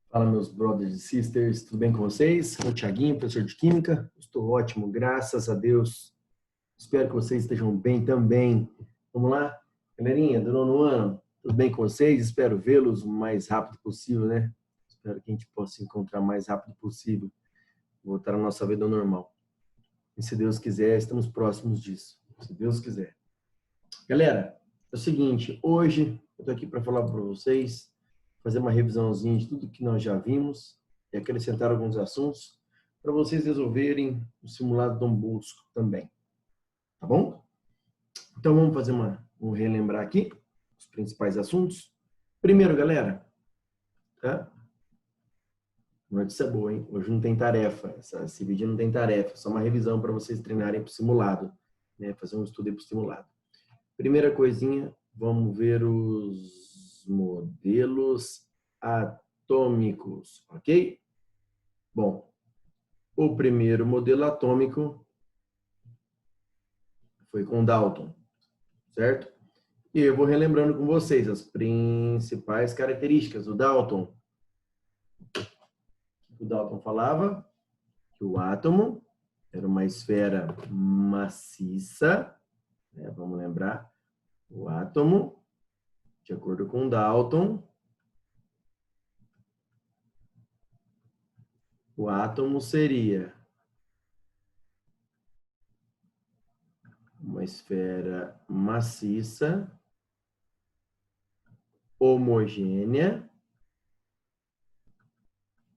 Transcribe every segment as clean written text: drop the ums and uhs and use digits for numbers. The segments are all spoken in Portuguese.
Fala, meus brothers e sisters, tudo bem com vocês? Sou o Thiaguinho, professor de Química. Estou ótimo, graças a Deus. Espero que vocês estejam bem também. Vamos lá? Galerinha do nono ano, tudo bem com vocês? Espero vê-los o mais rápido possível, né? Espero que a gente possa se encontrar o mais rápido possível. Voltar à nossa vida normal. E se Deus quiser, estamos próximos disso. Se Deus quiser. Galera, é o seguinte, hoje eu estou aqui para falar para vocês, fazer uma revisãozinha de tudo que nós já vimos e acrescentar alguns assuntos para vocês resolverem o simulado Dom Bosco também. Tá bom? Então vamos fazer vamos relembrar aqui os principais assuntos. Primeiro, galera, tá? Notícia boa, hein? Hoje não tem tarefa, esse vídeo não tem tarefa, só uma revisão para vocês treinarem para o simulado, né? Fazer um estudo para o simulado. Primeira coisinha, vamos ver os modelos atômicos, ok? Bom, o primeiro modelo atômico foi com Dalton, certo? E eu vou relembrando com vocês as principais características do Dalton. O Dalton falava que o átomo era uma esfera maciça, né? Vamos lembrar, o átomo, de acordo com Dalton, o átomo seria uma esfera maciça, homogênea,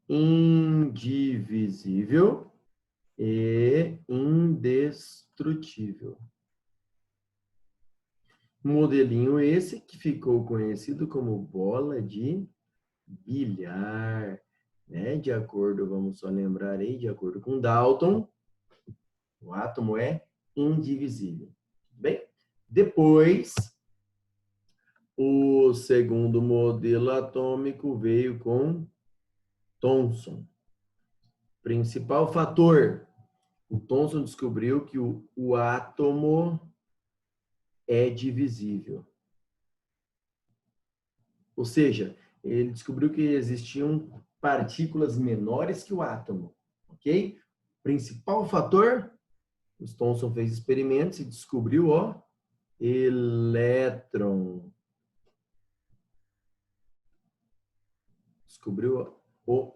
indivisível e indestrutível. Modelinho esse que ficou conhecido como bola de bilhar, né? De acordo, vamos só lembrar aí, de acordo com Dalton, o átomo é indivisível. Tudo bem? Depois, o segundo modelo atômico veio com Thomson. Principal fator. O Thomson descobriu que o átomo é divisível. Ou seja, ele descobriu que existiam partículas menores que o átomo. Ok? Principal fator, o Thomson fez experimentos e descobriu o elétron. Descobriu o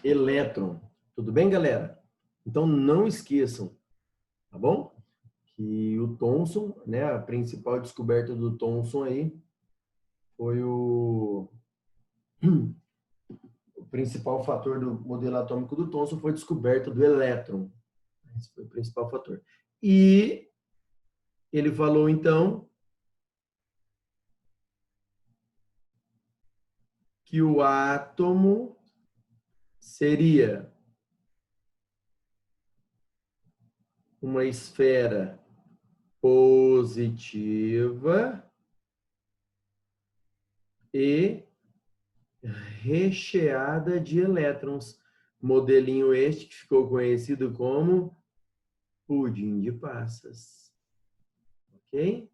elétron. Tudo bem, galera? Então, não esqueçam, tá bom? Que o Thomson, né, a principal descoberta do Thomson aí foi o principal fator do modelo atômico do Thomson foi a descoberta do elétron. Esse foi o principal fator. E ele falou, então, que o átomo seria uma esfera positiva e recheada de elétrons. Modelinho este que ficou conhecido como pudim de passas. Ok?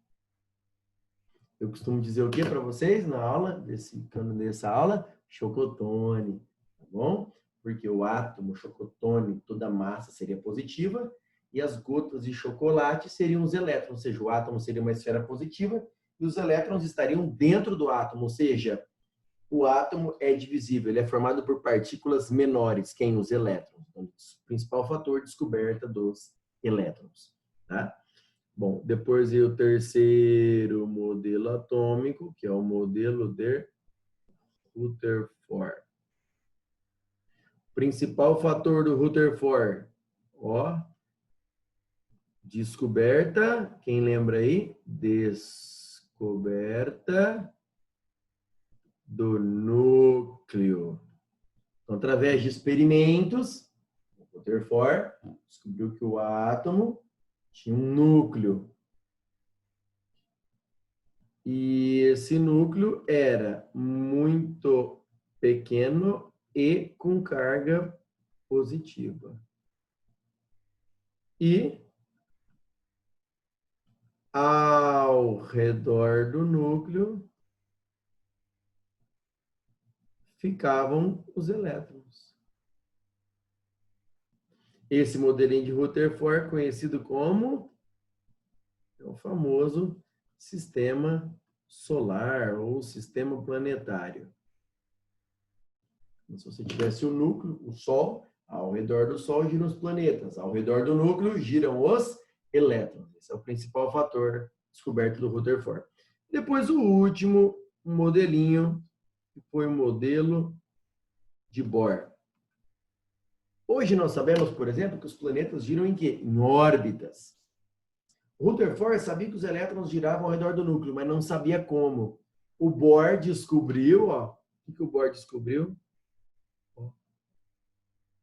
Eu costumo dizer o que para vocês na aula, dessa aula? Chocotone, tá bom? Porque o átomo, chocotone, toda a massa seria positiva e as gotas de chocolate seriam os elétrons, ou seja, o átomo seria uma esfera positiva e os elétrons estariam dentro do átomo, ou seja, o átomo é divisível, ele é formado por partículas menores, quem? Os elétrons. Então, o principal fator de descoberta dos elétrons, tá? Bom, depois veio o terceiro modelo atômico, que é o modelo de Rutherford. Principal fator do Rutherford, ó, descoberta, quem lembra aí? Descoberta do núcleo. Então, através de experimentos, o Rutherford descobriu que o átomo tinha um núcleo. E esse núcleo era muito pequeno e com carga positiva. E ao redor do núcleo ficavam os elétrons. Esse modelinho de Rutherford, conhecido como o famoso sistema solar ou sistema planetário. Se você tivesse o núcleo, o Sol, ao redor do Sol giram os planetas, ao redor do núcleo giram os elétrons. Esse é o principal fator descoberto do Rutherford. Depois o último modelinho, que foi o modelo de Bohr. Hoje nós sabemos, por exemplo, que os planetas giram em quê? Em órbitas. Rutherford sabia que os elétrons giravam ao redor do núcleo, mas não sabia como. O Bohr descobriu, ó, o que o Bohr descobriu?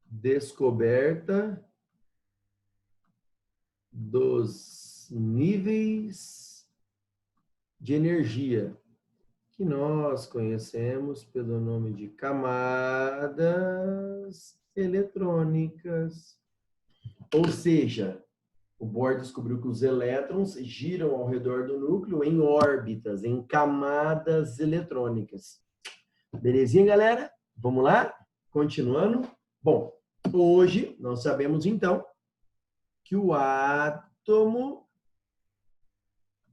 Descoberta dos níveis de energia, que nós conhecemos pelo nome de camadas eletrônicas. Ou seja, o Bohr descobriu que os elétrons giram ao redor do núcleo em órbitas, em camadas eletrônicas. Belezinha, galera? Vamos lá? Continuando. Bom, hoje nós sabemos então que o átomo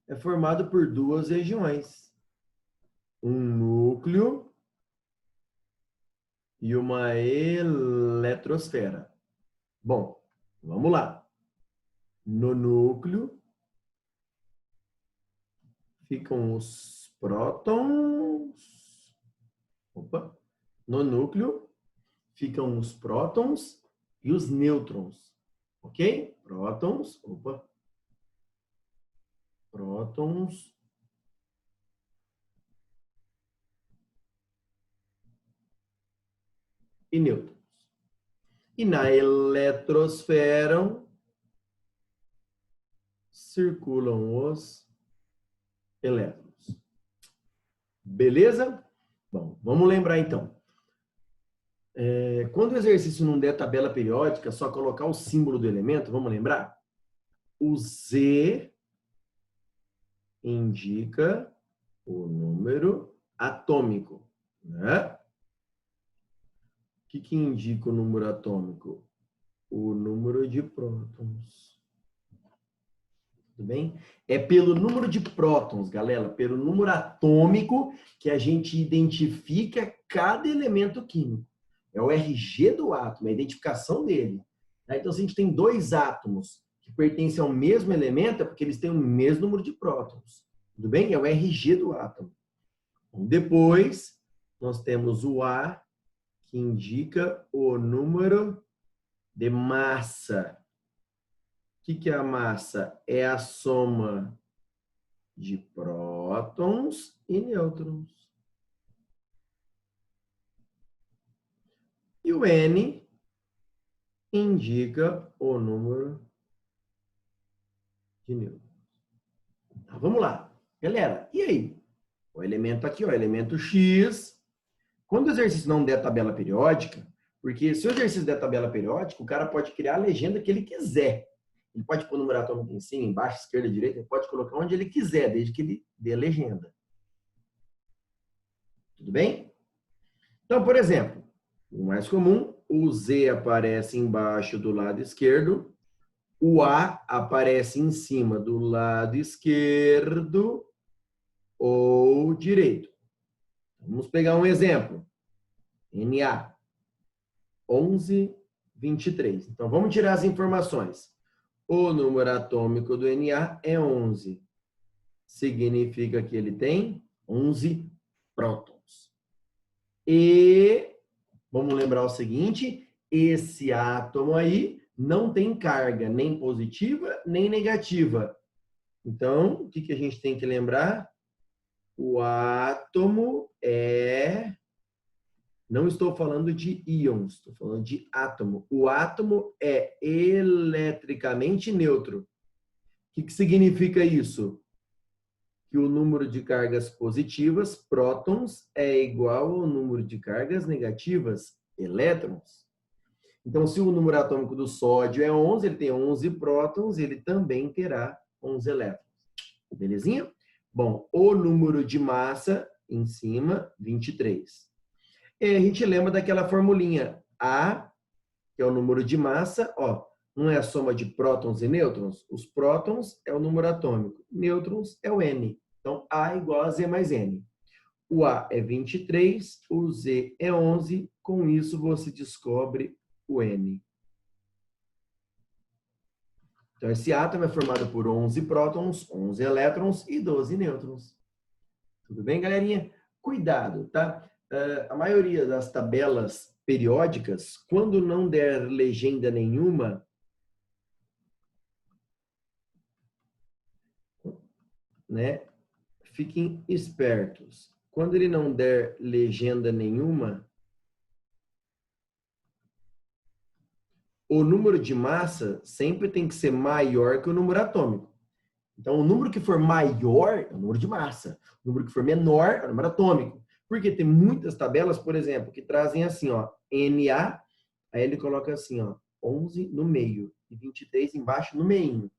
é formado por duas regiões. Um núcleo e uma eletrosfera. Bom, vamos lá. No núcleo ficam os prótons. Opa! No núcleo ficam os prótons e os nêutrons. Ok? Prótons. Opa! Prótons. E nêutrons. E na eletrosfera circulam os elétrons. Beleza? Bom, vamos lembrar então. Quando o exercício não der tabela periódica, só colocar o símbolo do elemento, vamos lembrar? O Z indica o número atômico, né? O que indica o número atômico? O número de prótons. Tudo bem? É pelo número de prótons, galera, pelo número atômico que a gente identifica cada elemento químico. É o RG do átomo, é a identificação dele. Então, se a gente tem dois átomos que pertencem ao mesmo elemento, é porque eles têm o mesmo número de prótons. Tudo bem? É o RG do átomo. Depois, nós temos o A, que indica o número de massa. O que é a massa? É a soma de prótons e nêutrons. E o N indica o número de nêutrons. Então, vamos lá. Galera, e aí? O elemento aqui, ó, elemento X. Quando o exercício não der tabela periódica, porque se o exercício der tabela periódica, o cara pode criar a legenda que ele quiser. Ele pode pôr o número atômico em cima, embaixo, esquerda, direita, ele pode colocar onde ele quiser, desde que ele dê a legenda. Tudo bem? Então, por exemplo, o mais comum, o Z aparece embaixo do lado esquerdo, o A aparece em cima do lado esquerdo ou direito. Vamos pegar um exemplo. Na 1123. Então, vamos tirar as informações. O número atômico do Na é 11. Significa que ele tem 11 prótons. E, vamos lembrar o seguinte, esse átomo aí não tem carga nem positiva nem negativa. Então, o que a gente tem que lembrar? O átomo é... Não estou falando de íons, estou falando de átomo. O átomo é eletricamente neutro. O que significa isso? Que o número de cargas positivas, prótons, é igual ao número de cargas negativas, elétrons. Então, se o número atômico do sódio é 11, ele tem 11 prótons, ele também terá 11 elétrons. Belezinha? Bom, o número de massa, em cima, 23. E a gente lembra daquela formulinha. A, que é o número de massa, ó, não é a soma de prótons e nêutrons? Os prótons é o número atômico, nêutrons é o N. Então, A igual a Z mais N. O A é 23, o Z é 11. Com isso, você descobre o N. Então, esse átomo é formado por 11 prótons, 11 elétrons e 12 nêutrons. Tudo bem, galerinha? Cuidado, tá? A maioria das tabelas periódicas, quando não der legenda nenhuma, né? Fiquem espertos. Quando ele não der legenda nenhuma, o número de massa sempre tem que ser maior que o número atômico. Então, o número que for maior é o número de massa. O número que for menor é o número atômico. Porque tem muitas tabelas, por exemplo, que trazem assim, ó, Na, aí ele coloca assim, ó, 11 no meio e 23 embaixo no meio.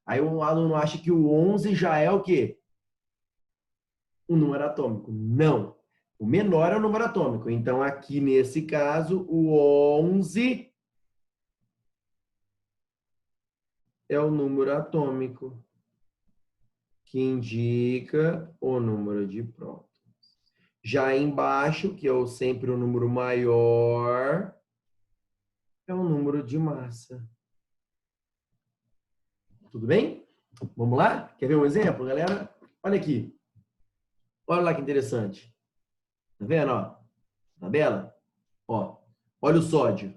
Aí o aluno acha que o 11 já é o quê? Um número atômico. Não. O menor é o número atômico. Então, aqui nesse caso, o 11 é o número atômico, que indica o número de prótons. Já embaixo, que é sempre o número maior, é o número de massa. Tudo bem? Vamos lá? Quer ver um exemplo, galera? Olha aqui. Olha lá que interessante. Tá vendo, ó? Tabela? Ó, olha o sódio.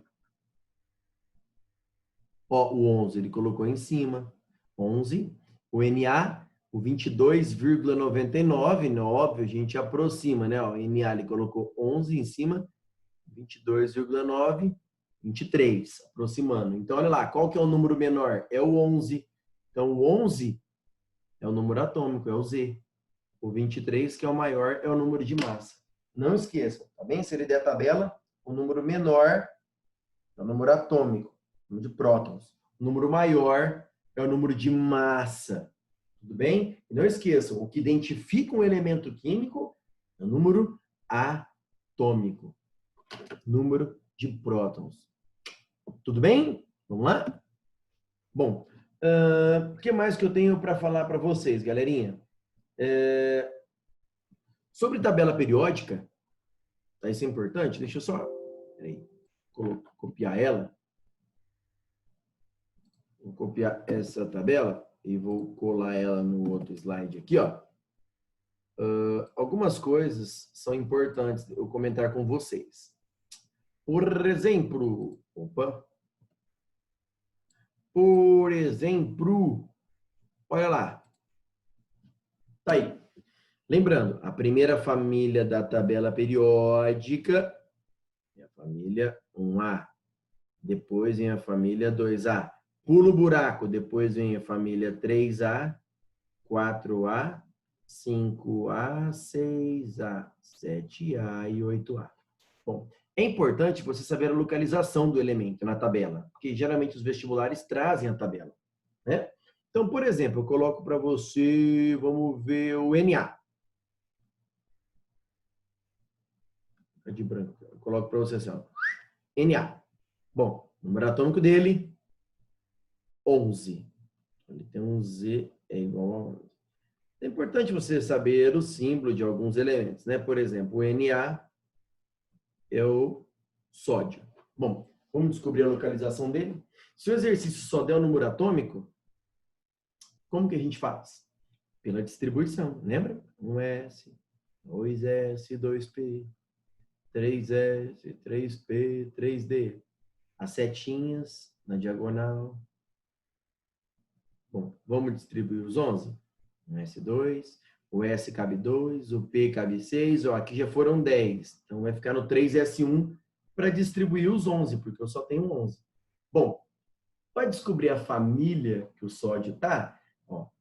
Ó, o 11 ele colocou em cima. 11. O Na, o 22,99, né? Óbvio, a gente aproxima, né? O Na ele colocou 11 em cima. 22,9, 23, aproximando. Então, olha lá, qual que é o número menor? É o 11. Então, o 11 é o número atômico, é o Z. O 23, que é o maior, é o número de massa. Não esqueçam, tá bem? Se ele der a tabela, o número menor é o número atômico, o número de prótons. O número maior é o número de massa. Tudo bem? E não esqueçam, o que identifica um elemento químico é o número atômico. Número de prótons. Tudo bem? Vamos lá? Bom, o que mais que eu tenho para falar para vocês, galerinha? Sobre tabela periódica, tá? Isso é importante. Deixa eu só copiar ela. Vou copiar essa tabela e vou colar ela no outro slide aqui, ó. Algumas coisas são importantes eu comentar com vocês. Por exemplo, olha lá. Tá aí. Lembrando, a primeira família da tabela periódica é a família 1A. Depois vem a família 2A. Pula o buraco, depois vem a família 3A, 4A, 5A, 6A, 7A e 8A. Bom, é importante você saber a localização do elemento na tabela, porque geralmente os vestibulares trazem a tabela, né? Então, por exemplo, eu coloco para você, vamos ver o Na. De branco. Eu coloco para você assim, ó. Na. Bom, o número atômico dele, 11. Ele tem um Z é igual a 11. É importante você saber o símbolo de alguns elementos, né? Por exemplo, o Na é o sódio. Bom, vamos descobrir a localização dele. Se o exercício só der o número atômico, como que a gente faz? Pela distribuição, lembra? 1S, 2S, 2P, 3S, 3P, 3D. As setinhas na diagonal. Bom, vamos distribuir os 11? Um S2, o S cabe 2, o P cabe 6, ó, aqui já foram 10. Então vai ficar no 3S1 para distribuir os 11, porque eu só tenho 11. Bom, para descobrir a família que o sódio está,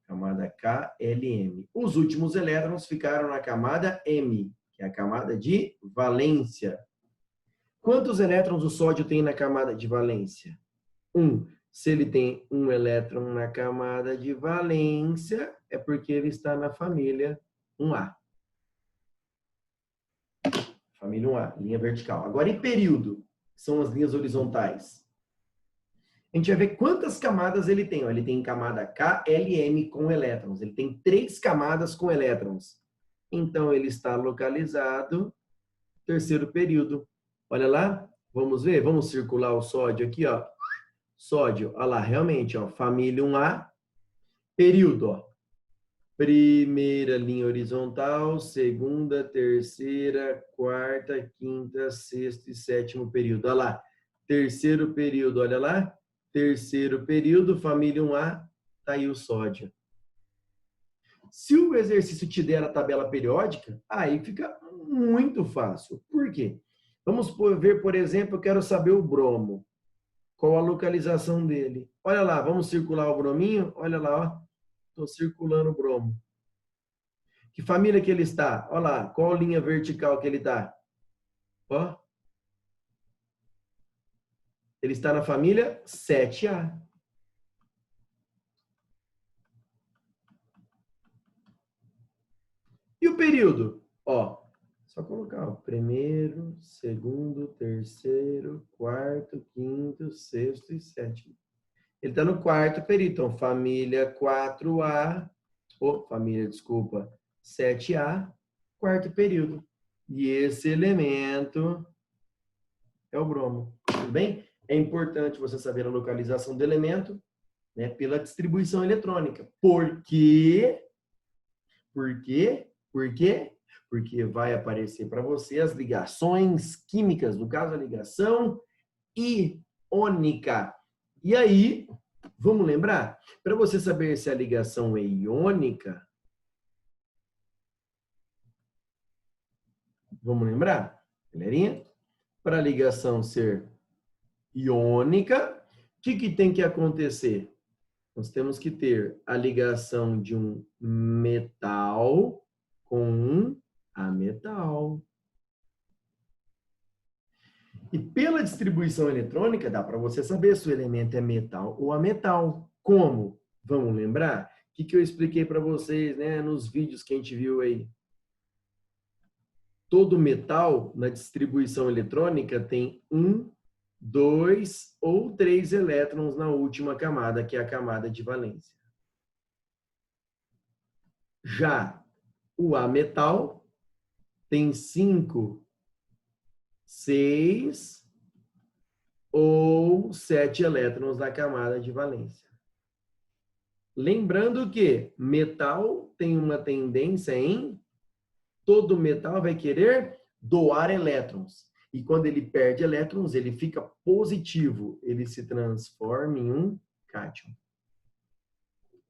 camada KLM. Os últimos elétrons ficaram na camada M, que é a camada de valência. Quantos elétrons o sódio tem na camada de valência? 1. Se ele tem um elétron na camada de valência, é porque ele está na família 1A. Família 1A, linha vertical. Agora, e período? São as linhas horizontais. A gente vai ver quantas camadas ele tem. Ó, ele tem camada K, L, M com elétrons. Ele tem 3 camadas com elétrons. Então, ele está localizado terceiro período. Olha lá, vamos ver? Vamos circular o sódio aqui, ó. Sódio, olha lá, realmente, ó, família 1A, período, ó. Primeira linha horizontal, segunda, terceira, quarta, quinta, sexto e sétimo período. Olha lá, terceiro período, olha lá. Terceiro período, família 1A, tá aí o sódio. Se o exercício te der a tabela periódica, aí fica muito fácil. Por quê? Vamos ver, por exemplo, eu quero saber o bromo. Qual a localização dele? Olha lá, vamos circular o brominho? Olha lá, ó. Estou circulando o bromo. Que família que ele está? Olha lá, qual linha vertical que ele está? Ó. Ele está na família 7A. E o período? Ó, só colocar, ó, primeiro, segundo, terceiro, quarto, quinto, sexto e sétimo. Ele está no quarto período, então família 4A, família, desculpa, 7A, quarto período. E esse elemento é o bromo, tudo bem? É importante você saber a localização do elemento, né, pela distribuição eletrônica. Por quê? Por quê? Por quê? Porque vai aparecer para você as ligações químicas, no caso a ligação iônica. E aí, vamos lembrar? Para você saber se a ligação é iônica, vamos lembrar, galerinha? Para a ligação ser iônica, o que tem que acontecer? Nós temos que ter a ligação de um metal com um ametal. E pela distribuição eletrônica, dá para você saber se o elemento é metal ou ametal. Como? Vamos lembrar? O que eu expliquei para vocês, né, nos vídeos que a gente viu aí? Todo metal, na distribuição eletrônica, tem 1, 2 ou 3 elétrons na última camada, que é a camada de valência. Já o ametal tem 5, 6 ou 7 elétrons na camada de valência. Lembrando que metal tem uma tendência em... Todo metal vai querer doar elétrons. E quando ele perde elétrons, ele fica positivo. Ele se transforma em um cátion.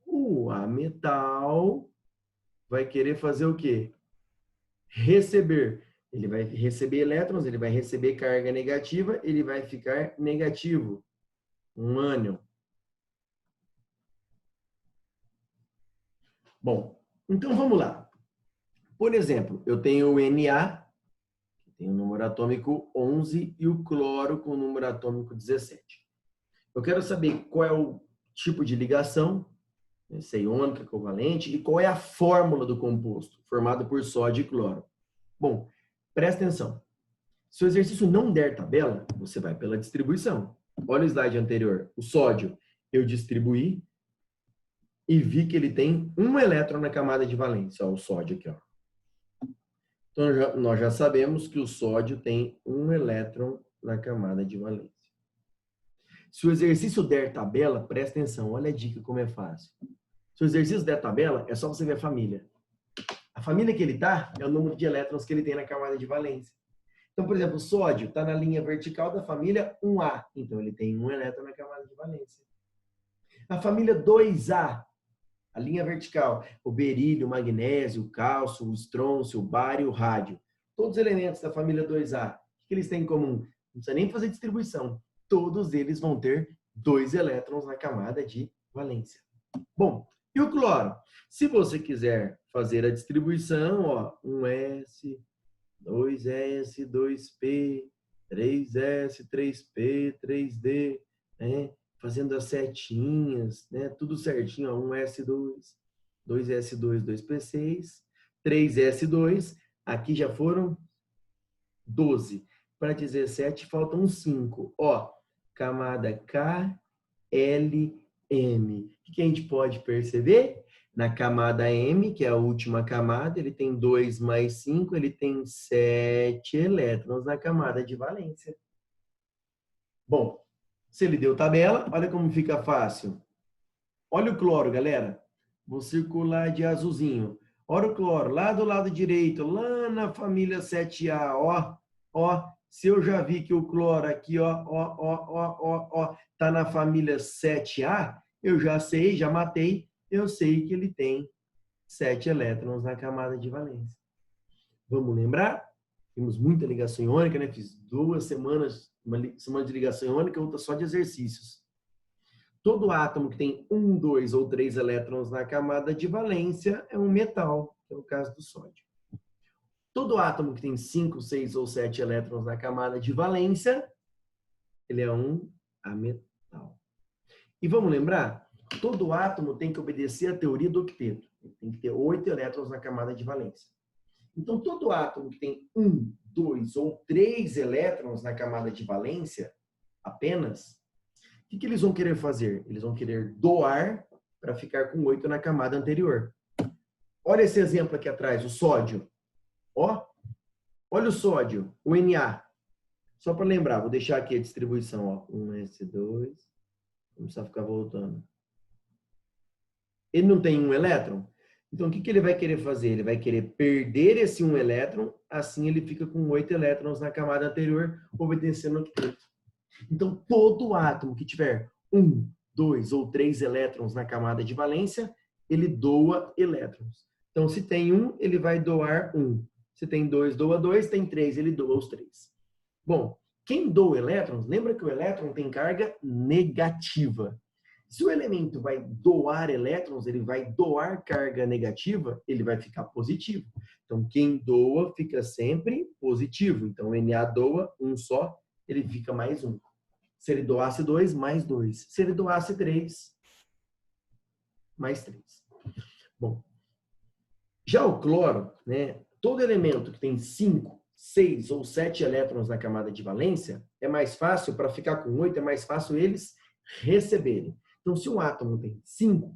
O ametal vai querer fazer o quê? Receber. Ele vai receber elétrons, ele vai receber carga negativa, ele vai ficar negativo. Um ânion. Bom, então vamos lá. Por exemplo, eu tenho o Na, que tem o número atômico 11, e o cloro com o número atômico 17. Eu quero saber qual é o tipo de ligação, se é iônica, covalente, e qual é a fórmula do composto, formado por sódio e cloro. Bom, presta atenção. Se o exercício não der tabela, você vai pela distribuição. Olha o slide anterior. O sódio, eu distribuí e vi que ele tem um elétron na camada de valência. Ó, o sódio aqui, ó. Então, nós já sabemos que o sódio tem um elétron na camada de valência. Se o exercício der tabela, presta atenção, olha a dica como é fácil. Se o exercício der tabela, é só você ver a família. A família que ele está é o número de elétrons que ele tem na camada de valência. Então, por exemplo, o sódio está na linha vertical da família 1A. Então, ele tem um elétron na camada de valência. A família 2A, a linha vertical, o berílio, o magnésio, o cálcio, o estrôncio, o bário, o rádio. Todos os elementos da família 2A, o que eles têm em comum? Não precisa nem fazer distribuição. Todos eles vão ter 2 elétrons na camada de valência. Bom, e o cloro? Se você quiser fazer a distribuição, ó, 1S, 2S, 2P, 3S, 3P, 3D, né? Fazendo as setinhas, né? Tudo certinho, ó, 1S2, 2S2, 2P6, 3S2, aqui já foram 12. Para 17 faltam 5. Ó, camada K, L, M. O que a gente pode perceber? Na camada M, que é a última camada, ele tem 2 mais 5, ele tem 7 elétrons na camada de valência. Bom, se ele deu tabela, olha como fica fácil. Olha o cloro, galera. Vou circular de azulzinho. Olha o cloro, lá do lado direito, lá na família 7A, ó. Se eu já vi que o cloro aqui, ó, tá na família 7A, eu já sei, já matei, eu sei que ele tem 7 elétrons na camada de valência. Vamos lembrar? Temos muita ligação iônica, né? Fiz 2 semanas, uma semana de ligação iônica, outra só de exercícios. Todo átomo que tem 1, 2 ou 3 elétrons na camada de valência é um metal, que é o caso do sódio. Todo átomo que tem 5, 6 ou 7 elétrons na camada de valência, ele é um ametal. E vamos lembrar, todo átomo tem que obedecer à teoria do octeto. Ele tem que ter 8 elétrons na camada de valência. Então, todo átomo que tem 1, 2 ou 3 elétrons na camada de valência, apenas, o que eles vão querer fazer? Eles vão querer doar para ficar com 8 na camada anterior. Olha esse exemplo aqui atrás, o sódio. Ó, olha o sódio, o Na. Só para lembrar, vou deixar aqui a distribuição. Ó. 1s2, vamos só ficar voltando. Ele não tem um elétron? Então, o que ele vai querer fazer? Ele vai querer perder esse um elétron, assim ele fica com 8 elétrons na camada anterior, obedecendo o octeto. Então, todo átomo que tiver 1, 2 ou 3 elétrons na camada de valência, ele doa elétrons. Então, se tem 1, ele vai doar 1. Se tem 2, doa 2. Tem 3, ele doa os 3. Bom, quem doa elétrons, lembra que o elétron tem carga negativa. Se o elemento vai doar elétrons, ele vai doar carga negativa, ele vai ficar positivo. Então, quem doa fica sempre positivo. Então, Na doa 1 só, ele fica mais 1. Se ele doasse 2, mais 2. Se ele doasse 3, mais 3. Bom, já o cloro, né? Todo elemento que tem 5, 6 ou 7 elétrons na camada de valência, é mais fácil, para ficar com 8, é mais fácil eles receberem. Então, se um átomo tem 5,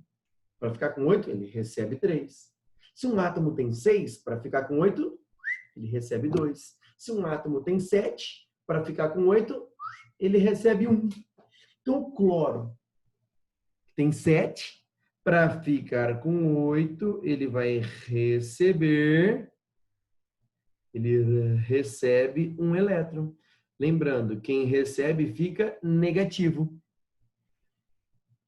para ficar com 8, ele recebe 3. Se um átomo tem 6, para ficar com 8, ele recebe 2. Se um átomo tem 7, para ficar com 8, ele recebe 1. Então, o cloro tem 7, para ficar com 8, ele vai receber, ele recebe um elétron. Lembrando, quem recebe fica negativo.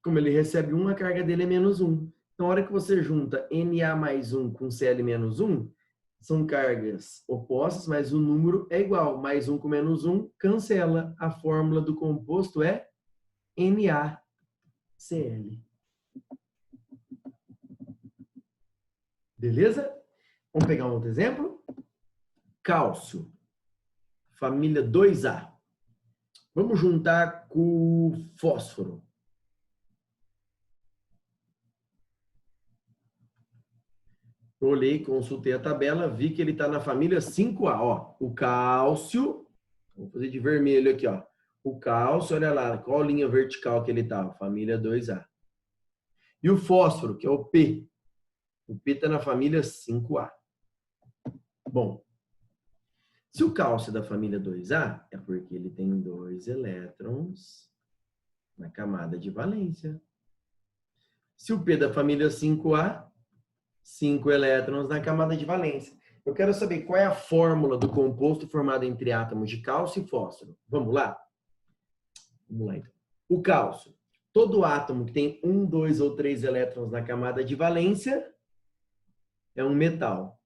Como ele recebe 1, a carga dele é menos 1. Então, na hora que você junta Na mais 1 com Cl menos 1, são cargas opostas, mas o número é igual. Mais 1 com menos 1, cancela. A fórmula do composto é NaCl. Beleza? Vamos pegar um outro exemplo? Cálcio, família 2A. Vamos juntar com o fósforo. Eu olhei, consultei a tabela, vi que ele está na família 5A. Ó, o cálcio, vou fazer de vermelho aqui, ó. O cálcio, olha lá, qual linha vertical que ele está? Família 2A. E o fósforo, que é o P. O P está na família 5A. Bom, se o cálcio é da família 2A, é porque ele tem 2 elétrons na camada de valência. Se o P é da família 5A, 5 elétrons na camada de valência. Eu quero saber qual é a fórmula do composto formado entre átomos de cálcio e fósforo. Vamos lá? Vamos lá, então. O cálcio. Todo átomo que tem 1, 2 ou 3 elétrons na camada de valência é um metal.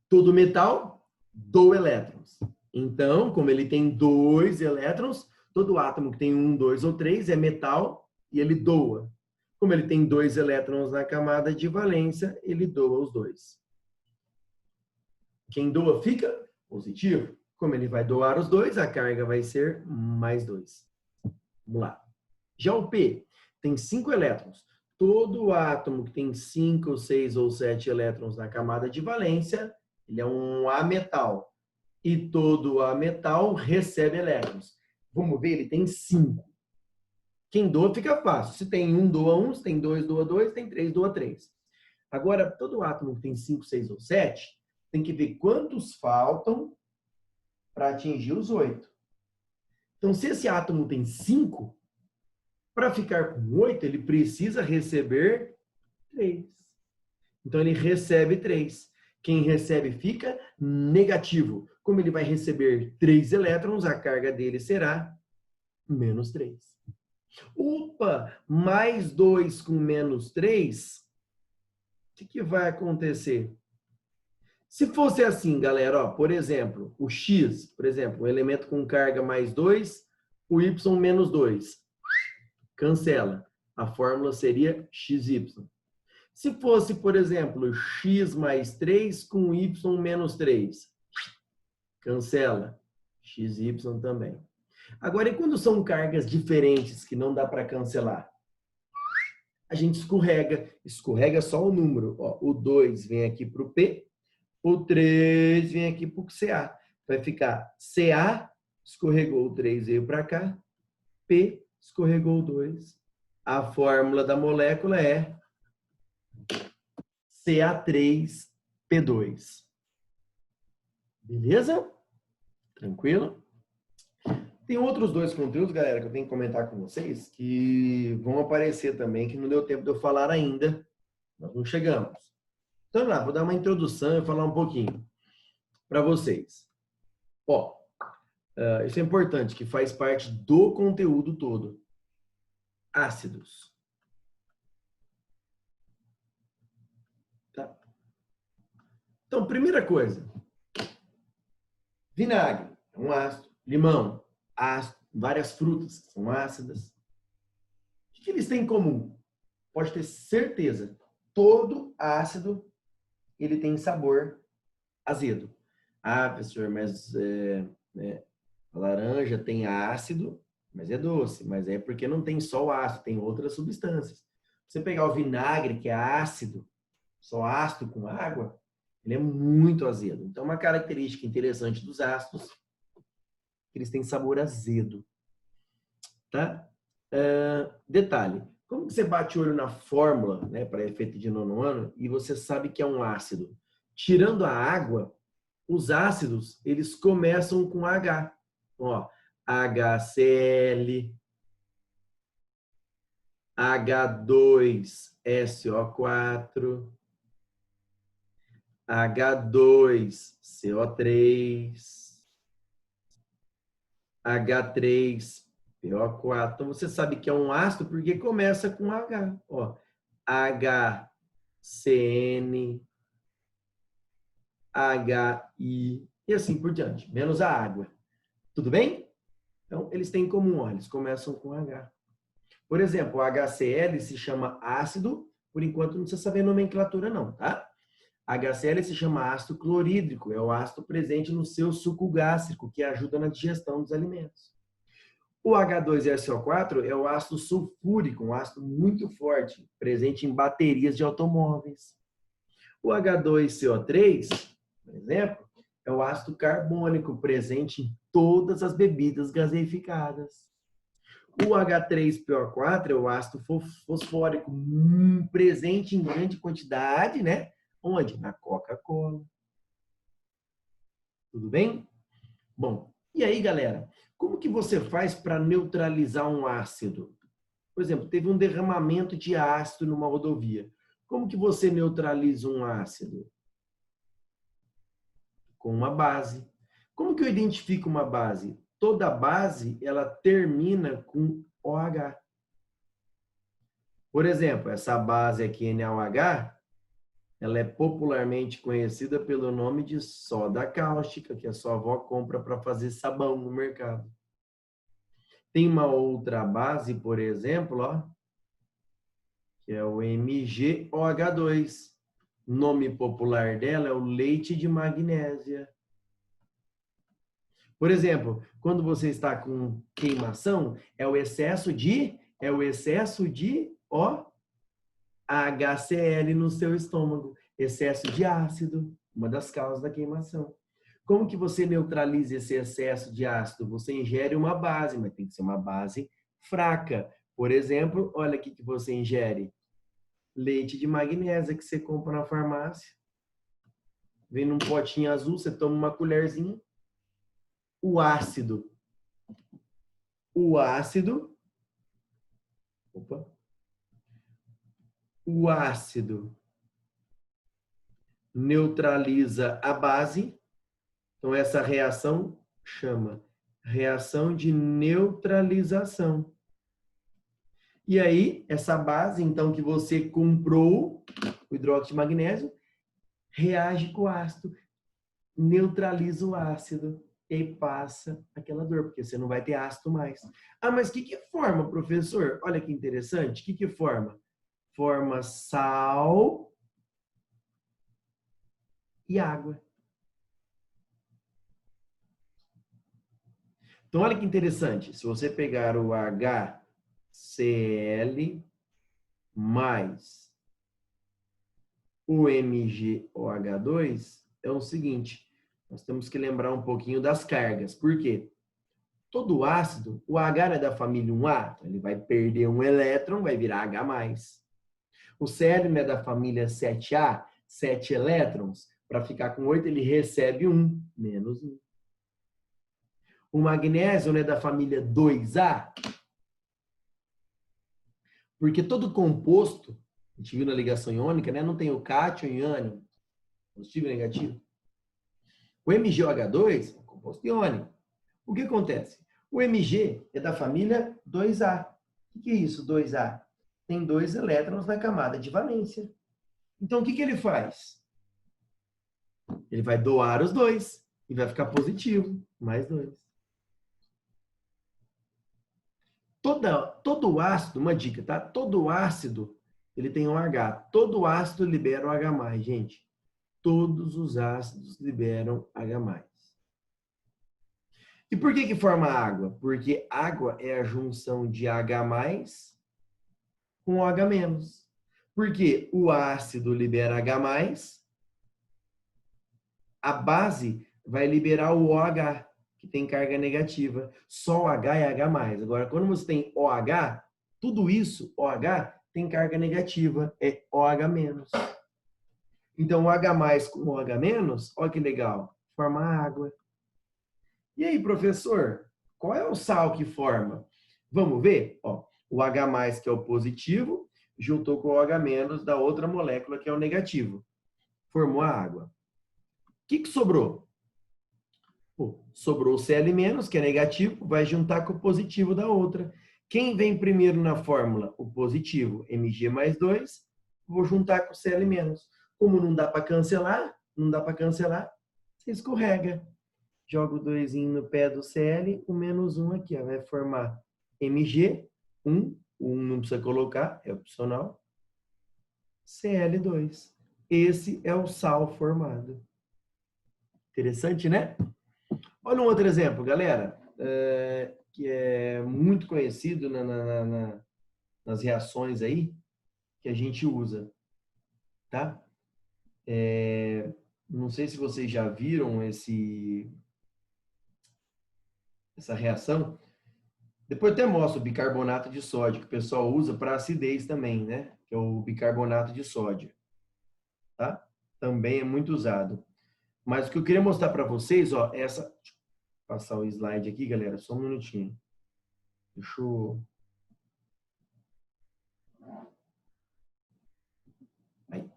Todo metal doa elétrons. Então, como ele tem 2 elétrons, todo átomo que tem 1, 2 ou 3 é metal e ele doa. Como ele tem 2 elétrons na camada de valência, ele doa os 2. Quem doa fica positivo. Como ele vai doar os 2, a carga vai ser mais 2. Vamos lá. Já o P tem 5 elétrons. Todo átomo que tem 5, 6 ou 7 elétrons na camada de valência Ele é um ametal. E todo ametal recebe elétrons. Vamos ver, ele tem 5. Quem doa fica fácil. Se tem 1, doa 1. Se tem 2, doa 2. Se tem 3, doa 3. Agora, todo átomo que tem 5, 6 ou 7, tem que ver quantos faltam para atingir os 8. Então, se esse átomo tem 5, para ficar com 8, ele precisa receber 3. Então, ele recebe 3. Quem recebe fica negativo. Como ele vai receber 3 elétrons, a carga dele será menos 3. Opa, mais 2 com menos 3, o que vai acontecer? Se fosse assim, galera, ó, por exemplo, o X, por exemplo, um elemento com carga mais 2, o Y menos 2. Cancela. A fórmula seria XY. Se fosse, por exemplo, X mais 3 com Y menos 3. Cancela. XY também. Agora, e quando são cargas diferentes que não dá para cancelar? A gente escorrega só o número. Ó, o 2 vem aqui para o P, o 3 vem aqui para o CA. Vai ficar CA, escorregou o 3, veio para cá, P, escorregou o 2. A fórmula da molécula é Ca3P2. Beleza? Tranquilo? Tem outros 2 conteúdos, galera, que eu tenho que comentar com vocês, que vão aparecer também, que não deu tempo de eu falar ainda. Nós não chegamos. Então, lá, vou dar uma introdução e falar um pouquinho para vocês. Ó, isso é importante, que faz parte do conteúdo todo. Ácidos. Tá? Então, primeira coisa. Vinagre é um ácido. Limão, ácido. Várias frutas que são ácidas. O que eles têm em comum? Pode ter certeza. Todo ácido ele tem sabor azedo. Ah, professor, mas a laranja tem ácido, mas é doce. Mas é porque não tem só o ácido, tem outras substâncias. Você pegar o vinagre, que é ácido, só ácido com água, ele é muito azedo. Então, uma característica interessante dos ácidos, eles têm sabor azedo. Tá? Detalhe, como que você bate o olho na fórmula, né, para efeito de nono ano, e você sabe que é um ácido? Tirando a água, os ácidos, eles começam com H. Ó, HCl, H2SO4, H2CO3, H3PO4. Então, você sabe que é um ácido porque começa com H. Ó, HCN, HI e assim por diante, menos a água. Tudo bem? Então, eles têm em comum, ó, eles começam com H. Por exemplo, o HCl se chama ácido, por enquanto não precisa saber a nomenclatura não, tá? HCl se chama ácido clorídrico, é o ácido presente no seu suco gástrico, que ajuda na digestão dos alimentos. O H2SO4 é o ácido sulfúrico, um ácido muito forte, presente em baterias de automóveis. O H2CO3, por exemplo, é o ácido carbônico, presente em todas as bebidas gaseificadas. O H3PO4 é o ácido fosfórico, presente em grande quantidade, né? Onde? Na Coca-Cola. Tudo bem? Bom, e aí, galera? Como que você faz para neutralizar um ácido? Por exemplo, teve um derramamento de ácido numa rodovia. Como que você neutraliza um ácido? Com uma base. Como que eu identifico uma base? Toda base, ela termina com OH. Por exemplo, essa base aqui, NaOH, ela é popularmente conhecida pelo nome de soda cáustica, que a sua avó compra para fazer sabão no mercado. Tem uma outra base, por exemplo, ó, que é o MgOH2. O nome popular dela é o leite de magnésia. Por exemplo, quando você está com queimação, é o excesso de HCl no seu estômago. Excesso de ácido, uma das causas da queimação. Como que você neutraliza esse excesso de ácido? Você ingere uma base, mas tem que ser uma base fraca. Por exemplo, olha aqui que você ingere. Leite de magnésia que você compra na farmácia. Vem num potinho azul, você toma uma colherzinha. O ácido. Opa. O ácido neutraliza a base. Então, essa reação chama reação de neutralização. E aí, essa base, então, que você comprou, o hidróxido de magnésio, reage com o ácido, neutraliza o ácido e passa aquela dor, porque você não vai ter ácido mais. Ah, mas o que forma, professor? Olha que interessante. O que forma? Forma sal e água. Então, olha que interessante. Se você pegar o HCl mais o MgOH2, é o seguinte, nós temos que lembrar um pouquinho das cargas. Por quê? Todo ácido, o H é da família 1A, então ele vai perder um elétron, vai virar H+. O Cl é da família 7A, 7 elétrons, para ficar com 8 ele recebe 1, menos 1. O magnésio é da família 2A, porque todo composto, a gente viu na ligação iônica, né, não tem o cátion e ânion, positivo e negativo. O MgOH2 é um composto iônico. O que acontece? O Mg é da família 2A. O que é isso, 2A? Tem 2 elétrons na camada de valência. Então, o que ele faz? Ele vai doar os 2 e vai ficar positivo, mais 2. Todo ácido, uma dica, tá? Todo ácido, ele tem um H. Todo ácido libera o H+, gente. Todos os ácidos liberam H+. E por que forma água? Porque água é a junção de H+ com OH-. Porque o ácido libera H+, a base vai liberar o OH, que tem carga negativa. Só o H é H+. Agora, quando você tem OH, tudo isso, OH, tem carga negativa, é OH-. Então, o H+ com OH-, olha que legal, forma água. E aí, professor, qual é o sal que forma? Vamos ver? Ó, o H+, que é o positivo, juntou com o OH- da outra molécula, que é o negativo. Formou a água. O que sobrou? Pô, sobrou o Cl-, que é negativo, vai juntar com o positivo da outra. Quem vem primeiro na fórmula? O positivo, Mg+2, vou juntar com o Cl-. Como não dá para cancelar, você escorrega. Joga o 2 no pé do Cl, o -1 aqui, ó, vai formar Mg, 1, o 1 não precisa colocar, é opcional, Cl2. Esse é o sal formado. Interessante, né? Olha um outro exemplo, galera, que é muito conhecido nas reações aí, que a gente usa, tá? Não sei se vocês já viram essa reação. Depois eu até mostro o bicarbonato de sódio, que o pessoal usa para acidez também, né? Que é o bicarbonato de sódio, tá? Também é muito usado. Mas o que eu queria mostrar para vocês, ó, deixa eu passar o slide aqui, galera, só um minutinho. Deixa eu... Aí.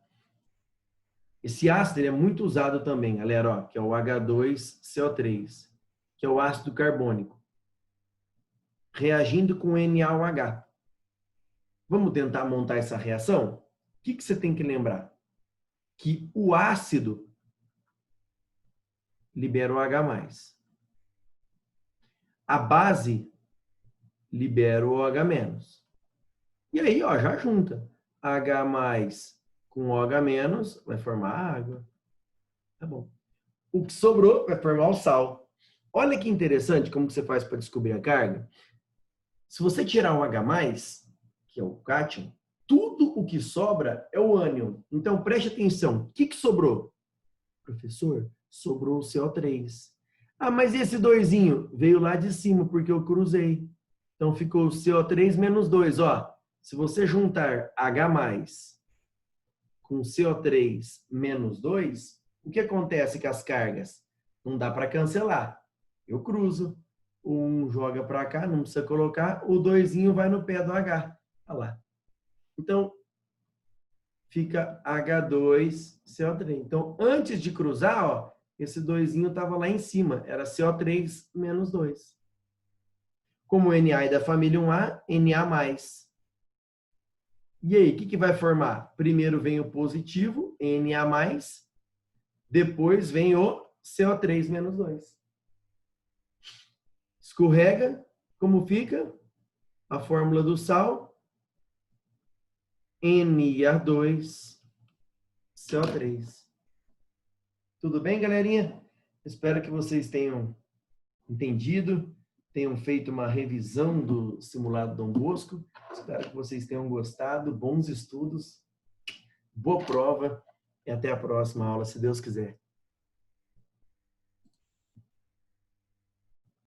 Esse ácido ele é muito usado também, galera, ó, que é o H2CO3, que é o ácido carbônico, reagindo com NaOH. Vamos tentar montar essa reação? O que você tem que lembrar? Que o ácido libera o H+. A base libera o OH-. E aí, ó, já junta. H+ com OH- vai formar água. Tá bom. O que sobrou vai formar o sal. Olha que interessante como você faz para descobrir a carga. Se você tirar o H+, que é o cátion, tudo o que sobra é o ânion. Então, preste atenção. O que sobrou? Professor, sobrou o CO3. Ah, mas esse 2zinho veio lá de cima, porque eu cruzei. Então, ficou CO3 menos 2. Ó, se você juntar H+, com CO3 menos 2, o que acontece com as cargas? Não dá para cancelar. Eu cruzo. O 1 joga para cá, não precisa colocar. O 2zinho vai no pé do H. Olha lá. Então, fica H2CO3. Então, antes de cruzar, ó, esse 2zinho estava lá em cima. Era CO3 menos 2. Como Na é da família 1A, Na+. E aí, o que vai formar? Primeiro vem o positivo, Na+, depois vem o CO3 menos 2. Escorrega, como fica? A fórmula do sal, Na2CO3. Tudo bem, galerinha? Espero que vocês tenham entendido, tenham feito uma revisão do simulado Dom Bosco. Espero que vocês tenham gostado. Bons estudos, boa prova e até a próxima aula, se Deus quiser.